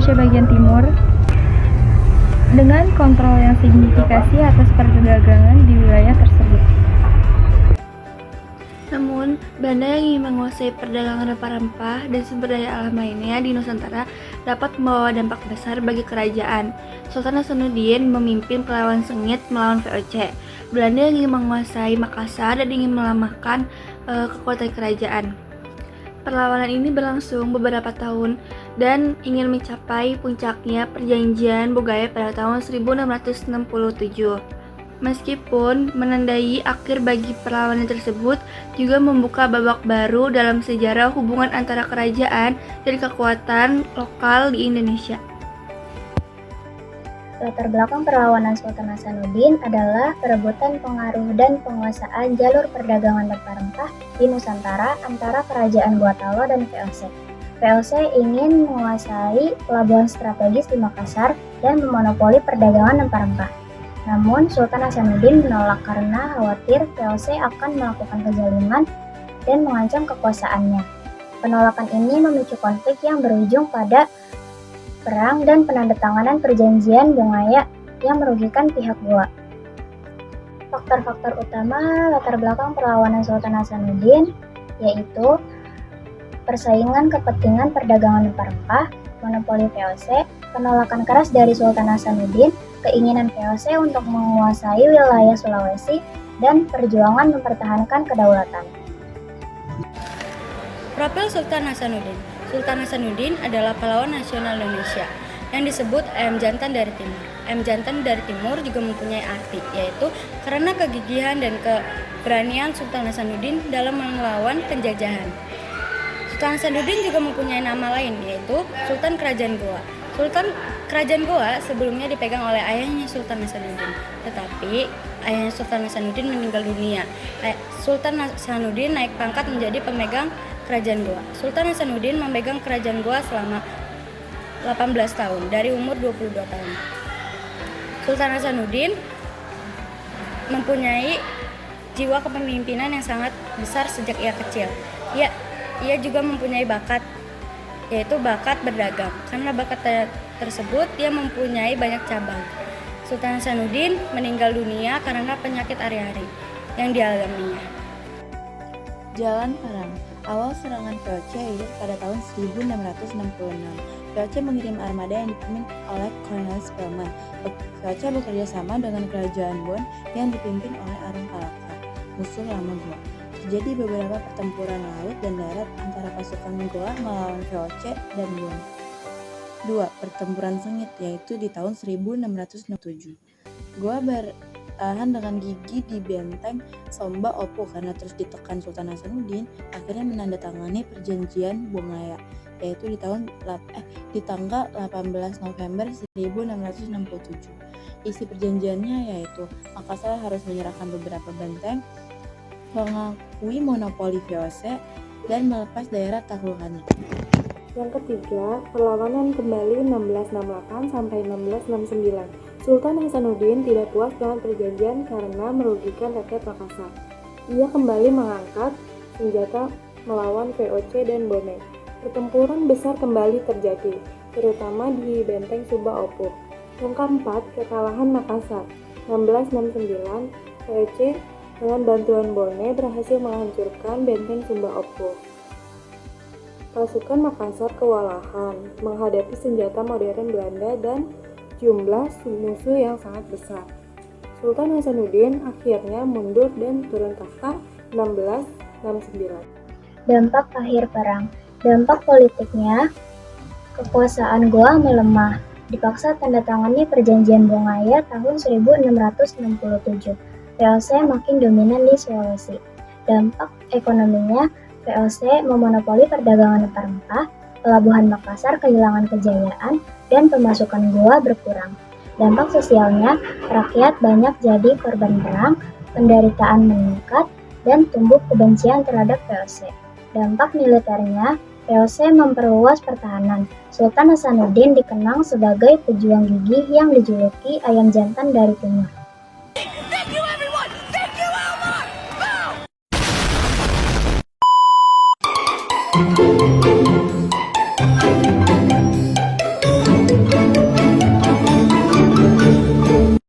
Indonesia bagian timur dengan kontrol yang signifikasi atas perdagangan di wilayah tersebut. Namun, Belanda yang ingin menguasai perdagangan rempah-rempah dan sumber daya alam lainnya di Nusantara dapat membawa dampak besar bagi kerajaan. Sultan Hasanuddin memimpin perlawanan sengit melawan VOC. Belanda yang ingin menguasai Makassar dan ingin melemahkan kekuatan kerajaan. Perlawanan ini berlangsung beberapa tahun dan ingin mencapai puncaknya Perjanjian Bogaya pada tahun 1667. Meskipun menandai akhir bagi perlawanan tersebut, juga membuka babak baru dalam sejarah hubungan antara kerajaan dan kekuatan lokal di Indonesia. Latar belakang perlawanan Sultan Hasanuddin adalah perebutan pengaruh dan penguasaan jalur perdagangan rempah-rempah di Nusantara antara Kerajaan Goa Talo dan VOC. VOC ingin menguasai pelabuhan strategis di Makassar dan memonopoli perdagangan rempah-rempah. Namun, Sultan Hasanuddin menolak karena khawatir VOC akan melakukan kezaliman dan mengancam kekuasaannya. Penolakan ini memicu konflik yang berujung pada perang dan penandatanganan Perjanjian Bongaya yang merugikan pihak Goa. Faktor-faktor utama latar belakang perlawanan Sultan Hasanuddin yaitu persaingan kepentingan perdagangan rempah-rempah, monopoli VOC, penolakan keras dari Sultan Hasanuddin, keinginan VOC untuk menguasai wilayah Sulawesi, dan perjuangan mempertahankan kedaulatan. Profil Sultan Hasanuddin. Sultan Hasanuddin adalah pahlawan nasional Indonesia yang disebut ayam jantan dari timur. Ayam jantan dari timur juga mempunyai arti, yaitu karena kegigihan dan keberanian Sultan Hasanuddin dalam melawan penjajahan. Sultan Hasanuddin juga mempunyai nama lain, yaitu Sultan Kerajaan Goa. Sultan Kerajaan Goa sebelumnya dipegang oleh ayahnya Sultan Hasanuddin, tetapi ayahnya Sultan Hasanuddin meninggal dunia. Sultan Hasanuddin naik pangkat menjadi pemegang Kerajaan Goa. Sultan Hasanuddin memegang Kerajaan Goa selama 18 tahun, dari umur 22 tahun. Sultan Hasanuddin mempunyai jiwa kepemimpinan yang sangat besar sejak ia kecil. Ia juga mempunyai bakat, yaitu bakat berdagang. Karena bakat tersebut, dia mempunyai banyak cabang. Sultan Hasanuddin meninggal dunia karena penyakit ari-ari yang dialaminya. Jalan Perang. Awal serangan VOC yaitu pada tahun 1666. VOC mengirim armada yang dipimpin oleh Cornelis Spelman. VOC bekerja sama dengan Kerajaan Bon yang dipimpin oleh Arum Palaka, musuh lama Goa. Terjadi beberapa pertempuran laut dan darat antara pasukan Goa melawan VOC dan Bon. 2. Pertempuran sengit, yaitu di tahun 1667. Goa bertahan dengan gigih di benteng Somba Opo karena terus ditekan Sultan Hasanuddin, akhirnya menandatangani Perjanjian Bongaya, yaitu di tanggal 18 November 1667. Isi perjanjiannya yaitu Makassar harus menyerahkan beberapa benteng, mengakui monopoli VOC, dan melepas daerah taklukannya. Yang ketiga, perlawanan kembali 1668 sampai 1669. Sultan Hasanuddin tidak puas dengan perjanjian karena merugikan rakyat Makassar. Ia kembali mengangkat senjata melawan VOC dan Bone. Pertempuran besar kembali terjadi, terutama di benteng Sumba Opo. Yang keempat, kekalahan Makassar. 1669, VOC dengan bantuan Bone berhasil menghancurkan benteng Sumba Opo. Pasukan Makassar kewalahan menghadapi senjata modern Belanda dan jumlah musuh yang sangat besar. Sultan Hasanuddin akhirnya mundur dan turun tahta 1669. Dampak akhir perang. Dampak politiknya, kekuasaan Goa melemah. Dipaksa tanda tangani Perjanjian Bongaya tahun 1667. VOC makin dominan di Sulawesi. Dampak ekonominya, VOC memonopoli perdagangan rempah-rempah, pelabuhan Makassar kehilangan kejayaan, dan pemasukan Goa berkurang. Dampak sosialnya, rakyat banyak jadi korban perang, penderitaan meningkat, dan tumbuh kebencian terhadap VOC. Dampak militernya, VOC memperluas pertahanan. Sultan Hasanuddin dikenang sebagai pejuang gigih yang dijuluki ayam jantan dari timur. Thank you everyone! Thank you Elmar! Boom!